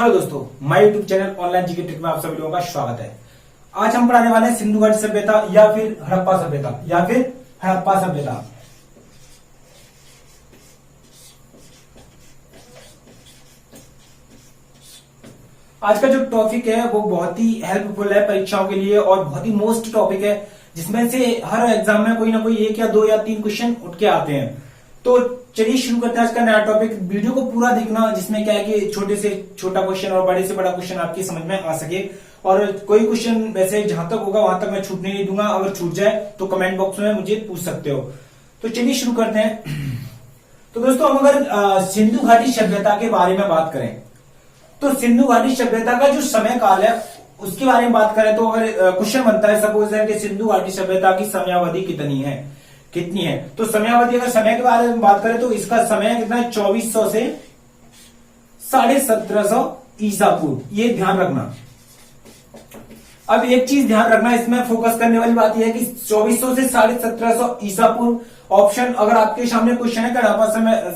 Hello दोस्तों, my YouTube channel online GK trick में आप सभी लोगों का स्वागत है। आज हम पढ़ाने वाले हैं सिंधु घाटी सभ्यता या फिर हड़प्पा सभ्यता। आज का जो टॉपिक है वो बहुत ही हेल्पफुल है परीक्षाओं के लिए और बहुत ही मोस्ट टॉपिक है, जिसमें से हर एग्जाम में कोई ना कोई एक या दो या तीन क्वेश्चन उठ के आते हैं। तो चलिए शुरू करते हैं आज का नया टॉपिक। वीडियो को पूरा देखना, जिसमें क्या है कि छोटे से छोटा क्वेश्चन और बड़े से बड़ा क्वेश्चन आपकी समझ में आ सके। और कोई क्वेश्चन वैसे जहां तक होगा वहां तक मैं छूटने नहीं दूंगा। अगर छूट जाए तो कमेंट बॉक्स में मुझे पूछ सकते हो। तो चलिए शुरू करते हैं। तो दोस्तों, हम अगर सिंधु घाटी सभ्यता के बारे में बात करें तो सिंधु घाटी सभ्यता का जो समय काल है उसके बारे में बात करें तो अगर क्वेश्चन बनता है, सपोज है कि सिंधु घाटी सभ्यता की समयावधि कितनी है, तो समयावधि अगर समय के बारे में बात करें तो इसका समय कितना है, 2400 से 1750 ईसा पूर्व। ये ध्यान रखना। अब एक चीज ध्यान रखना, इसमें फोकस करने वाली बात यह है कि 2400 से 1750 ईसा पूर्व ऑप्शन, अगर आपके सामने क्वेश्चन है कि हड़प्पा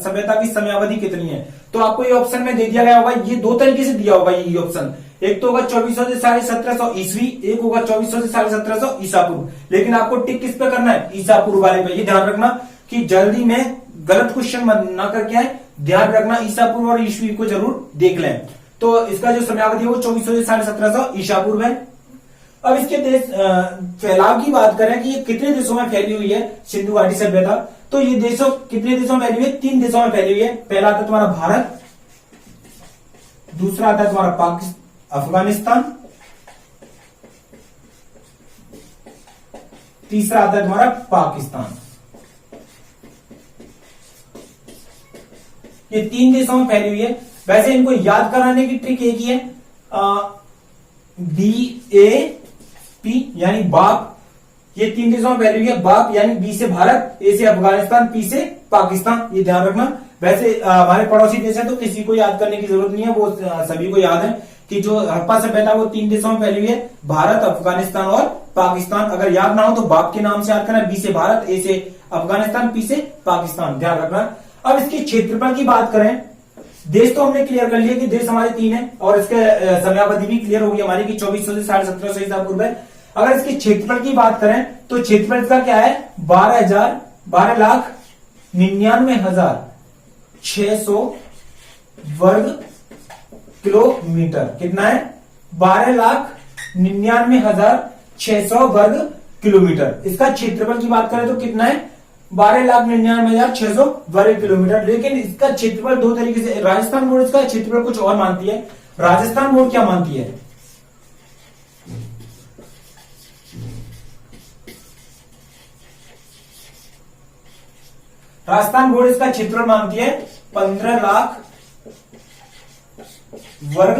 सभ्यता की समयावधि कितनी है, तो आपको ये ऑप्शन में दे दिया गया होगा। ये दो तरीके से दिया होगा ये ऑप्शन। एक तो होगा 2400 से 1750 ईस्वी, एक होगा 2400 से 1750 ईसा पूर्व। लेकिन आपको टिक किस पे करना है, ईसा पूर्व वाले पे। ये ध्यान रखना कि जल्दी में गलत क्वेश्चन ना करके आए। ध्यान रखना, ईसा पूर्व और ईस्वी को जरूर देख लें। तो इसका जो समयावधि है वो 2400 से 1750 ईसा पूर्व है। अब इसके देश फैलाव की बात करें कि ये कितने देशों में फैली हुई है सिंधु घाटी सभ्यता, तो ये कितने देशों में फैली हुई है, 3 देशों में फैली हुई है। पहला आता है तुम्हारा भारत, दूसरा आता है तुम्हारा अफगानिस्तान, तीसरा आता है तुम्हारा पाकिस्तान। ये 3 देशों में फैली हुई है। वैसे इनको याद कराने की ट्रिक एक ही है, BAP यानी बाप। ये 3 देशों में फैली हुई है। बाप यानी B से भारत, A से अफगानिस्तान, P से पाकिस्तान। ये ध्यान रखना। वैसे हमारे पड़ोसी देश है तो किसी को याद करने की जरूरत नहीं है, वो सभी को याद है कि जो हड़प्पा सभ्यता वो 3 देशों में फैली हुई है, भारत, अफगानिस्तान और पाकिस्तान। अगर याद ना हो तो बाप के नाम से याद करना, B से भारत, A से अफगानिस्तान, P से पाकिस्तान। ध्यान रखना। अब इसके क्षेत्रफल की बात करें, देश तो हमने क्लियर कर लिया कि देश हमारे 3 है और इसके समयावधि भी क्लियर होगी हमारी कि 2400 से 1750 ईसा पूर्व है। अगर इसके क्षेत्रफल की बात करें तो क्षेत्रफल इसका क्या है, 12,99,600 वर्ग किलोमीटर। कितना है, 12,99,600 वर्ग किलोमीटर। इसका क्षेत्रफल की बात करें तो कितना है, 12,99,600 वर्ग किलोमीटर। लेकिन इसका क्षेत्रफल दो तरीके से, राजस्थान बोर्ड इसका क्षेत्रफल कुछ और मानती है। राजस्थान बोर्ड क्या मानती है, राजस्थान बोर्ड इसका क्षेत्रफल मानती है 15 लाख वर्ग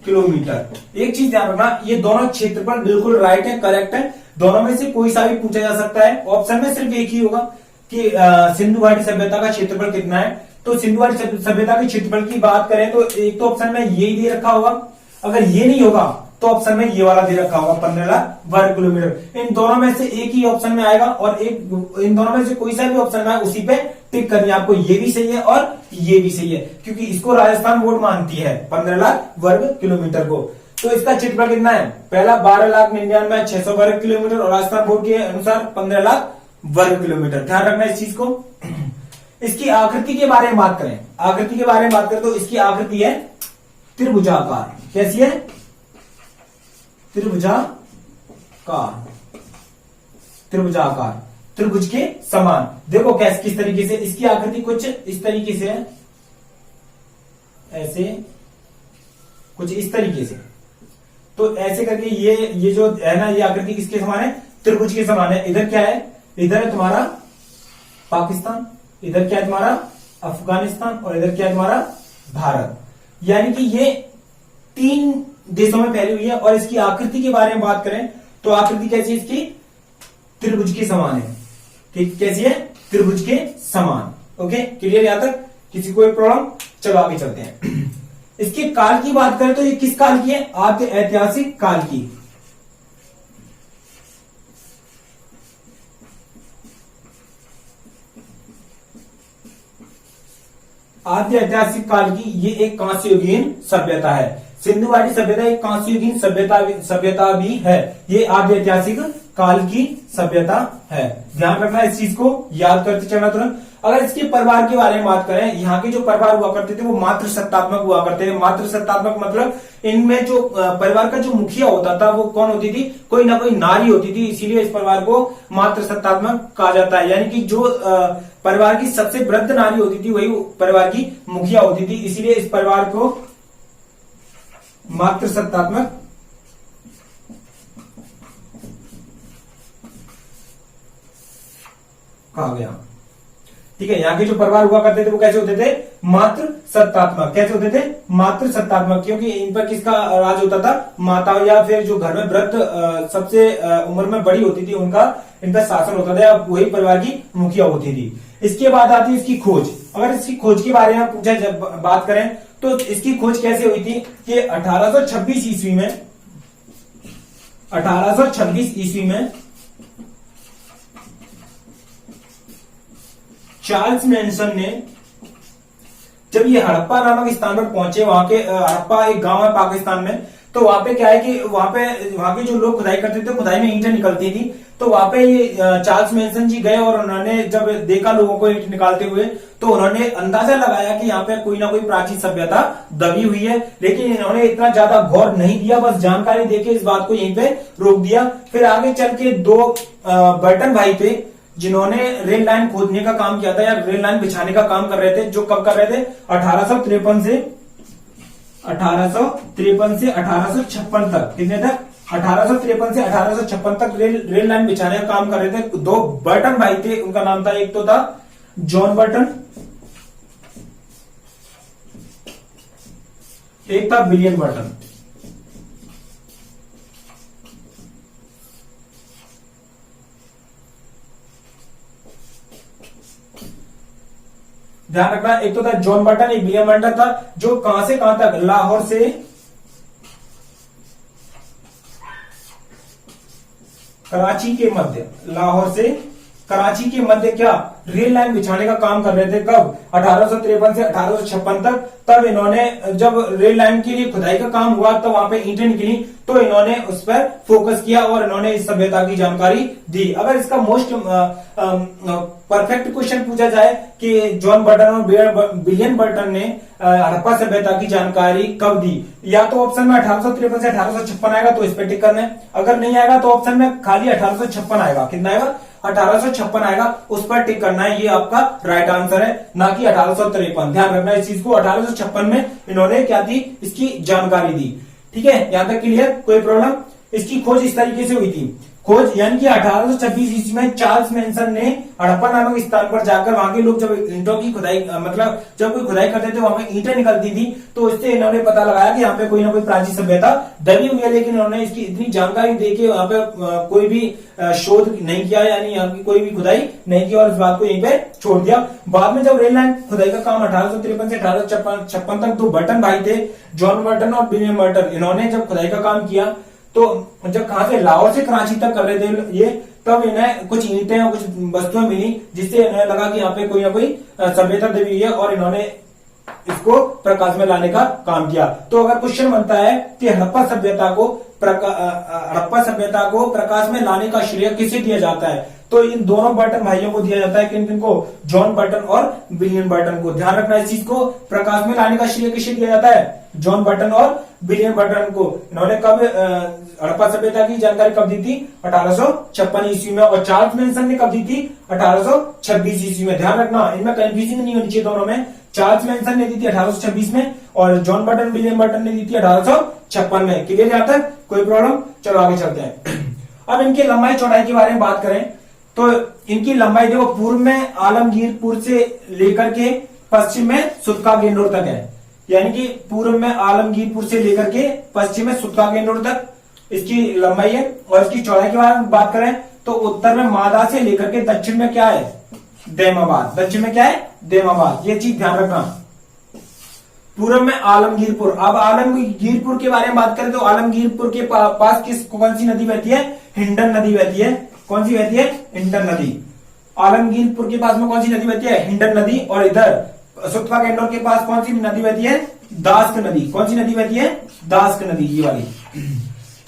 किलोमीटर। एक चीज ध्यान रखना, ये दोनों क्षेत्रफल बिल्कुल राइट है, करेक्ट है। दोनों में से कोई सा भी पूछा जा सकता है। ऑप्शन में सिर्फ एक ही होगा कि सिंधु घाटी सभ्यता का क्षेत्रफल कितना है। तो सिंधु घाटी सभ्यता के क्षेत्रफल की बात करें तो एक तो ऑप्शन में यही दे रखा होगा, अगर ये नहीं होगा तो ऑप्शन में ये वाला दे रखा होगा 15 लाख वर्ग किलोमीटर। इन दोनों में से एक ही ऑप्शन में आएगा और इन दोनों में से कोई सा भी ऑप्शन में आए उसी पे टिक करनी है आपको। ये भी सही है और ये भी सही है, क्योंकि इसको राजस्थान बोर्ड मानती है 15 लाख वर्ग किलोमीटर को। तो इसका क्षेत्रफल कितना है, पहला 12,99,600 वर्ग किलोमीटर और राजस्थान बोर्ड के अनुसार 15 लाख वर्ग किलोमीटर। ध्यान रखना इस चीज को। इसकी आकृति के बारे में बात करें, आकृति के बारे में बात करें तो इसकी आकृति है त्रिभुजाकार। कैसी है, त्रिभुजाकार, त्रिभुजाकार, त्रिभुज के समान। देखो कैसे, किस तरीके से इसकी आकृति कुछ इस तरीके से है, ऐसे कुछ इस तरीके से। तो ऐसे करके ये जो है ना, ये आकृति किसके समान है, त्रिभुज के समान है। इधर क्या है, इधर है तुम्हारा पाकिस्तान, इधर क्या है तुम्हारा अफगानिस्तान और इधर क्या है तुम्हारा भारत। यानी कि ये 3 देशों में फैली हुई है। और इसकी आकृति के बारे में बात करें तो आकृति कैसी है इसकी, त्रिभुज के समान है। कैसी है, त्रिभुज के समान। ओके, क्लियर यहां तक, किसी को कोई प्रॉब्लम, चलो आगे चलते हैं। इसके काल की बात करें तो ये किस काल की है, आद्य ऐतिहासिक काल की। आद्य ऐतिहासिक काल की ये एक कांस्ययुगीन सभ्यता है। सिंधु घाटी सभ्यता एक कांस्ययुगीन सभ्यता भी है। ये आद्य ऐतिहासिक काल की सभ्यता है। ध्यान रखना इस चीज को, याद करते चलना तुरंत। अगर इसके परिवार के बारे में बात करें, यहाँ के जो परिवार हुआ करते थे वो मातृ सत्तात्मक हुआ करते थे। मातृ सत्तात्मक मतलब इनमें जो परिवार का जो मुखिया होता था वो कौन होती थी, कोई ना कोई नारी होती थी, इसीलिए इस परिवार को मातृ सत्तात्मक कहा जाता है। यानी कि जो परिवार की सबसे वृद्ध नारी होती थी वही परिवार की मुखिया होती थी, इसीलिए इस परिवार को मातृ सत्तात्मक कहा गया। ठीक है, यहाँ के जो परिवार हुआ करते थे वो कैसे होते थे, मातृ सत्तात्मक। कैसे होते थे, मातृ सत्तात्मक, क्योंकि इन पर किसका राज होता था, माता या फिर जो घर में वृद्ध सबसे उम्र में बड़ी होती थी उनका इन पर शासन होता था, वही परिवार की मुखिया होती थी। इसके बाद आती है इसकी खोज। अगर इसकी खोज के बारे में पूछा जब बात करें तो इसकी खोज कैसे हुई थी कि 1826 ईस्वी में 1826 ईस्वी में चार्ल्स मैनसन ने जब ये हड़प्पा नामक स्थान पर पहुंचे, वहां के हड़प्पा एक गांव है पाकिस्तान में, तो वहां पे क्या है कि वहां के जो लोग खुदाई करते थे खुदाई में ईंटें निकलती थी, तो वहां पे ये चार्ल्स मैनसन जी गए और उन्होंने जब देखा लोगों को ईंट निकालते हुए तो उन्होंने अंदाजा लगाया कि यहाँ पे कोई ना कोई प्राचीन सभ्यता दबी हुई है, लेकिन इन्होंने इतना ज्यादा गौर नहीं दिया, बस जानकारी देके इस बात को यहीं पे रोक दिया। फिर आगे चल के दो बर्टन भाई थे जिन्होंने रेल लाइन खोदने का काम किया था या रेल लाइन बिछाने का काम कर रहे थे, जो कब कर रहे थे 1853 से 1856 तक। कितने तक, 1853 से 1856 तक रेल लाइन बिछाने का काम कर रहे थे। दो बर्टन भाई थे, उनका नाम था, एक तो था जॉन बर्टन, एक था विलियम बर्टन। ध्यान रखना, एक तो था जॉन बर्टन, एक विलियम बर्टन था, जो कहां से कहां तक, लाहौर से कराची के मध्य, लाहौर से कराची के मध्य क्या रेल लाइन बिछाने का काम कर रहे थे। कब, 1853 से 1856 तक। तब इन्होंने जब रेल लाइन के लिए खुदाई का काम हुआ तो वहां पे ईंटें निकली, तो इन्होंने उस पर फोकस किया और इन्होंने इस सभ्यता की जानकारी दी। अगर इसका मोस्ट परफेक्ट क्वेश्चन पूछा जाए कि जॉन बर्टन और विलियम बर्टन ने हड़प्पा सभ्यता की जानकारी कब दी, या तो ऑप्शन में 1853 से 1856 आएगा तो इस पे टिक करना है, अगर नहीं आएगा तो ऑप्शन में खाली 1856 आएगा। कितना आएगा, 1856 आएगा, उस पर टिक करना है। ये आपका राइट आंसर है, ना कि 1853। ध्यान रखना इस चीज को, 1856 में इन्होंने क्या दी, इसकी जानकारी दी। ठीक है, यहां तक क्लियर, कोई प्रॉब्लम। इसकी खोज इस तरीके से हुई थी, खोज यानी कि 1826 ईस्वी में चार्ल्स मैनसन ने हड़प्पा नामक स्थान पर जाकर वहां के लोग जब ईंटों की खुदाई मतलब जब कोई खुदाई करते थे वहां पे ईंटें निकलती थी, तो इससे इन्होंने पता लगाया कि यहाँ पे कोई ना कोई प्राचीन सभ्यता दबी हुई है, लेकिन इन्होंने इसकी इतनी जानकारी देके वहां पे कोई भी शोध नहीं किया, यानी यहाँ की कोई भी खुदाई नहीं की और इस बात को यहीं पे छोड़ दिया। बाद में जब रेल लाइन खुदाई का काम 1853 से 1856 तक दो बर्टन भाई थे, जॉन बर्टन और विलियम बर्टन, इन्होंने जब खुदाई का काम किया तो जब कहां से, लाहौर से कराची तक कर रहे थे ये, तब इन्हें कुछ ईंटें और कुछ वस्तुएं मिली जिससे इन्हें लगा कि यहाँ पे कोई ना कोई सभ्यता दबी हुई है और इन्होंने इसको प्रकाश में लाने का काम किया। तो अगर क्वेश्चन बनता है कि हड़प्पा सभ्यता को प्रकाश में लाने का श्रेय किसे दिया जाता है, तो इन दोनों बर्टन भाइयों को दिया जाता है। किन किन को, जॉन बर्टन और विलियम बर्टन को। ध्यान रखना इस चीज को, प्रकाश में लाने का श्रेय किसे दिया जाता है, जॉन बर्टन और विलियम बर्टन को। इन्होंने कब हड़प्पा सभ्यता की जानकारी कब दी थी, 1856 ईस्वी में, और चार्ल्स मैनसन ने कब दी थी, 1826 ईस्वी में। ध्यान रखना, इनमें कंफ्यूजन नहीं होनी चाहिए दोनों में। चार्ल्स मैनसन ने दी थी 1826 में और जॉन बर्टन विलियम बर्टन ने दी थी 1856 में। क्लियर यहां तक, कोई प्रॉब्लम। चलो आगे चलते हैं। अब इनकी लंबाई चौड़ाई के बारे में बात करें तो इनकी लंबाई देखो, पूर्व में आलमगीरपुर से लेकर के पश्चिम में सुतका गेंडोर तक है, यानी कि पूर्व में आलमगीरपुर से लेकर के पश्चिम में सुतका गेंडोर तक इसकी लंबाई है। और इसकी चौड़ाई के बारे में बात करें तो उत्तर में मादा से लेकर के दक्षिण में क्या है, दैमाबाद। दक्षिण में क्या है, दैमाबाद। ये चीज ध्यान रखना। पूर्व में आलमगीरपुर। अब आलमगीरपुर के बारे में बात करें तो आलमगीरपुर के पास कौन सी नदी बहती है, हिंडन नदी बहती है। कौन सी बहती है, हिंडन नदी। आलमगीरपुर के पास में कौन सी नदी बहती है, हिंडन नदी। और इधर सुतपा गैंडोर के पास कौन सी नदी बहती है? दास्क नदी। कौन सी नदी बहती है? दास्क नदी, ये वाली।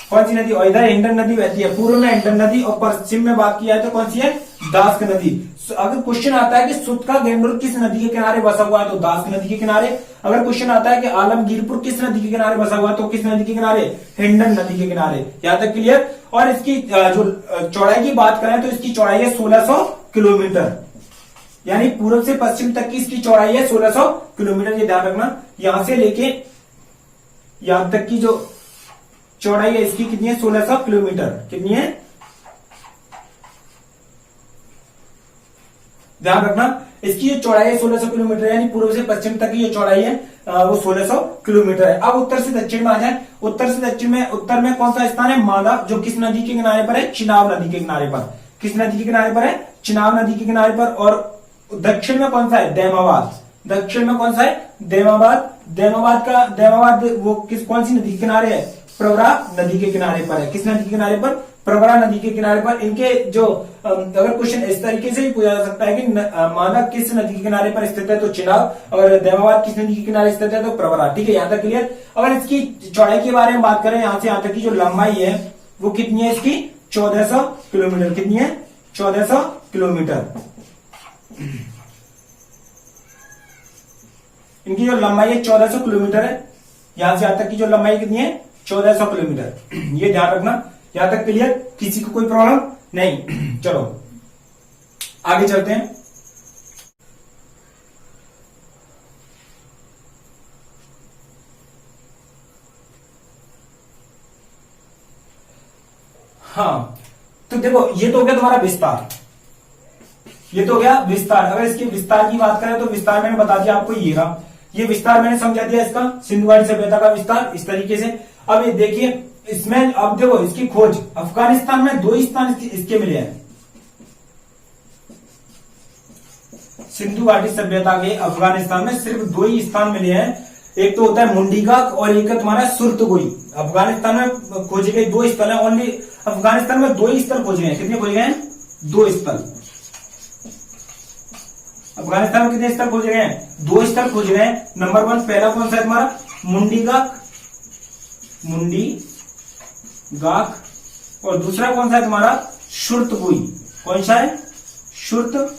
कौन सी नदी? और इधर हिंडन नदी बहती है, पूर्व में हिंडन नदी और पश्चिम में बात किया है तो कौन सी है? दास्क नदी। अगर क्वेश्चन आता है कि सुतका गैंडोर किस नदी के किनारे बसा हुआ है तो दास्क नदी के किनारे। अगर क्वेश्चन आता है कि आलमगीरपुर किस नदी के किनारे बसा हुआ है तो किस नदी के किनारे? हिंडन नदी के किनारे। यहां तक क्लियर। और इसकी जो चौड़ाई की बात करें तो इसकी चौड़ाई है 1600 किलोमीटर, यानी पूर्व से पश्चिम तक की इसकी चौड़ाई है 1600 किलोमीटर। ये ध्यान रखना, यहां से लेके यहां तक की जो चौड़ाई है इसकी कितनी है? 1600 किलोमीटर। कितनी है? ध्यान रखना, इसकी जो चौड़ाई है 1600 किलोमीटर, यानी पूर्व से पश्चिम तक की जो चौड़ाई है वो 1600 किलोमीटर है। अब उत्तर से दक्षिण में आ जाए। उत्तर से दक्षिण में, उत्तर में कौन सा स्थान है? मालदा, जो किस नदी के किनारे पर है? चिनाब नदी के किनारे पर। किस नदी के किनारे पर है? चिनाब नदी के किनारे पर। और दक्षिण में कौन सा है? दैमाबाद। दक्षिण में कौन सा है? दैमाबाद। दैमाबाद वो कौन सी नदी के किनारे है? प्रवरा नदी के किनारे पर है। किस नदी के किनारे पर? प्रवरा नदी के किनारे पर। इनके जो अगर क्वेश्चन इस तरीके से भी पूछा जा सकता है कि मालदा किस नदी के किनारे पर स्थित है तो चिनाब, और दैमाबाद किस नदी के किनारे स्थित है तो प्रवरा। ठीक है, यहां तक क्लियर। अगर इसकी चौड़ाई के बारे में बात करें, यहां से यहां तक की जो लंबाई है वो कितनी है इसकी? 1400 किलोमीटर। कितनी है? 1400 किलोमीटर। इनकी जो लंबाई है 1400 किलोमीटर है। यहां से यहां तक की जो लंबाई कितनी है? 1400 किलोमीटर। ये ध्यान रखना। यहां तक क्लियर? किसी को कोई प्रॉब्लम नहीं? चलो आगे चलते हैं। हाँ, तो देखो ये तो हो गया तुम्हारा विस्तार। ये तो हो गया विस्तार। अगर इसके विस्तार की बात करें तो विस्तार मैंने बता दिया आपको, ये विस्तार मैंने समझा दिया इसका, सिंधु घाटी सभ्यता का विस्तार इस तरीके से। अब ये देखिए, इसमें अब देखो इसकी खोज अफगानिस्तान में 2 स्थान इसके मिले हैं। सिंधु घाटी सभ्यता के अफगानिस्तान में सिर्फ 2 ही स्थान मिले हैं। एक तो होता है मुंडीगाक और एक है तुम्हारा सुरतगुई। अफगानिस्तान में खोजे गए 2 स्थल है। ओनली अफगानिस्तान में 2 ही स्थल खोजे गए। कितने खोजे गए? 2 स्थल। अफगानिस्तान में कितने स्थल खोजे गए हैं? 2 स्थल खोजे गए। नंबर 1 पहला कौन सा है तुम्हारा? मुंडीगाक, और दूसरा कौन सा है तुम्हारा? सुरतगुई। कौन सा है? सुरतगुई।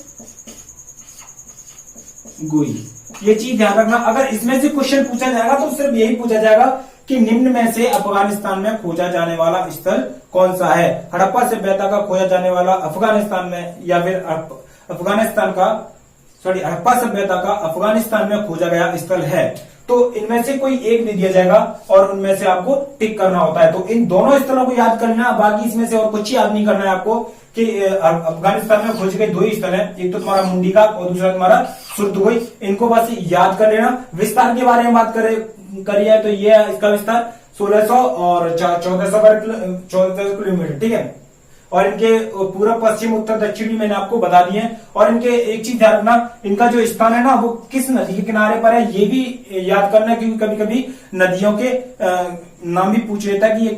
ये चीज ध्यान रखना। अगर इसमें से क्वेश्चन पूछा जाएगा तो सिर्फ यही पूछा जाएगा कि निम्न में से अफगानिस्तान में खोजा जाने वाला स्थल कौन सा है? हड़प्पा सभ्यता का खोजा जाने वाला अफगानिस्तान में, या फिर हड़प्पा सभ्यता का अफगानिस्तान में खोजा गया स्थल है। तो इनमें से कोई एक नहीं दिया जाएगा और उनमें से आपको टिक करना होता है। तो इन दोनों स्थलों को याद करना, बाकी इसमें से और कुछ याद नहीं करना है आपको कि अफगानिस्तान में खोजे गए 2 ही स्थल हैं, एक तो तुम्हारा मुंडीगाक और दूसरा तुम्हारा सुरतगुई। इनको बस याद कर लेना। विस्तार के बारे में बात करिए तो ये इसका विस्तार 1600 और 1400 किलोमीटर। ठीक है, और इनके पूर्व पश्चिम उत्तर दक्षिणी मैंने आपको बता दिए। और इनके एक चीज ध्यान रखना, इनका जो स्थान है ना वो किस नदी के किनारे पर है ये भी याद करना, क्योंकि कभी कभी नदियों के नाम भी पूछ लेता है कि ये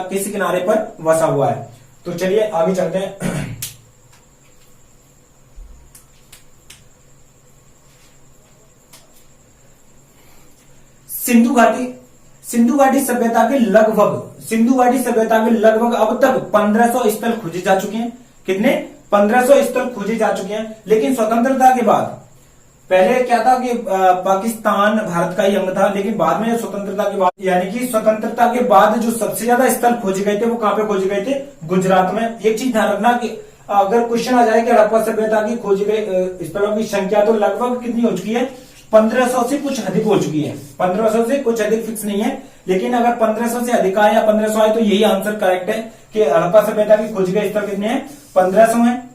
किस किनारे पर बसा हुआ है। तो चलिए आगे चलते हैं। सिंधु घाटी सभ्यता के लगभग अब तक 1500 स्थल खोजे जा चुके हैं। कितने? 1500 स्थल खोजे जा चुके हैं। लेकिन स्वतंत्रता के बाद, पहले क्या था कि पाकिस्तान भारत का ही अंग था, लेकिन बाद में स्वतंत्रता के बाद, यानी कि स्वतंत्रता के बाद जो सबसे ज्यादा स्थल खोजे गए थे वो कहां पे खोजे गए थे? गुजरात में। एक चीज ध्यान रखना कि अगर क्वेश्चन आ जाए कि हड़प्पा सभ्यता की खोजे गए स्थलों की संख्या तो लगभग कितनी हो चुकी है? 1500 से कुछ अधिक हो चुकी है। 1500 से कुछ अधिक फिक्स नहीं है, लेकिन अगर 1500 से अधिक आए या 1500 आए तो यही आंसर करेक्ट है कि हड़प्पा सभ्यता की खोजे गए स्थल कितने हैं? 1500 है।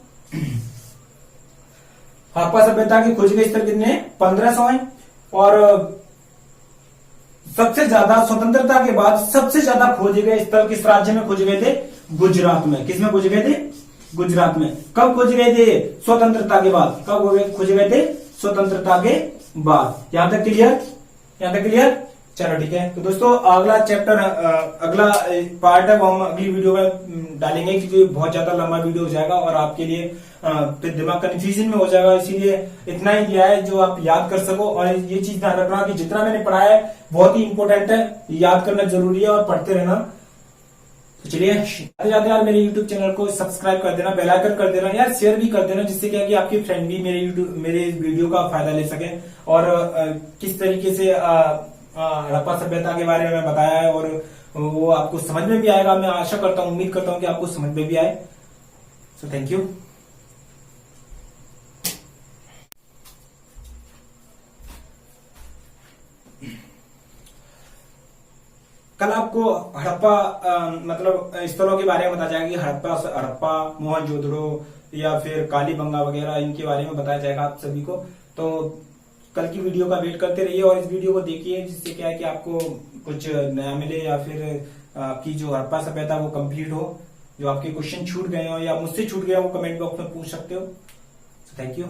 हड़प्पा सभ्यता की खोजे गए स्थल कितने हैं? 1500 है। और सबसे ज्यादा स्वतंत्रता के बाद सबसे ज्यादा खोजे गए स्थल किस राज्य में खोजे गए थे? गुजरात में। किसमें खोजे गए थे? गुजरात में। कब खोजे गए थे? स्वतंत्रता के बाद। कब खोजे गए थे? स्वतंत्रता के बाद। यहां तक क्लियर? चलो ठीक है। तो दोस्तों अगला चैप्टर, अगला पार्ट है वो हम अगली वीडियो में डालेंगे, क्योंकि बहुत ज्यादा लंबा वीडियो हो जाएगा और आपके लिए फिर दिमाग कंफ्यूजन में हो जाएगा। इसीलिए इतना ही दिया है जो आप याद कर सको। और ये चीज ध्यान रखना कि जितना मैंने पढ़ाया है बहुत ही इंपॉर्टेंट है, याद करना जरूरी है और पढ़ते रहना। तो चलिए, जाते जाते यार मेरे YouTube चैनल को सब्सक्राइब कर देना, बेल आइकन कर देना यार, शेयर भी कर देना, जिससे क्या कि आपके फ्रेंड भी मेरे वीडियो का फायदा ले सके। और किस तरीके से हड़प्पा सभ्यता के बारे में बताया है और वो आपको समझ में भी आएगा। मैं आशा करता हूँ, उम्मीद करता हूँ कि आपको समझ में भी आए। So thank you. कल आपको हड़प्पा मतलब स्थलों के बारे में बताया जाएगा कि हड़प्पा, मोहनजोदड़ो या फिर कालीबंगा वगैरह, इनके बारे में बताया जाएगा आप सभी को। तो कल की वीडियो का वेट करते रहिए और इस वीडियो को देखिए, जिससे क्या है कि आपको कुछ नया मिले या फिर आपकी जो हड़प्पा सभ्यता वो कंप्लीट हो। जो आपके क्वेश्चन छूट गए हो या मुझसे छूट गए हो वो कमेंट बॉक्स में पूछ सकते हो। Thank you.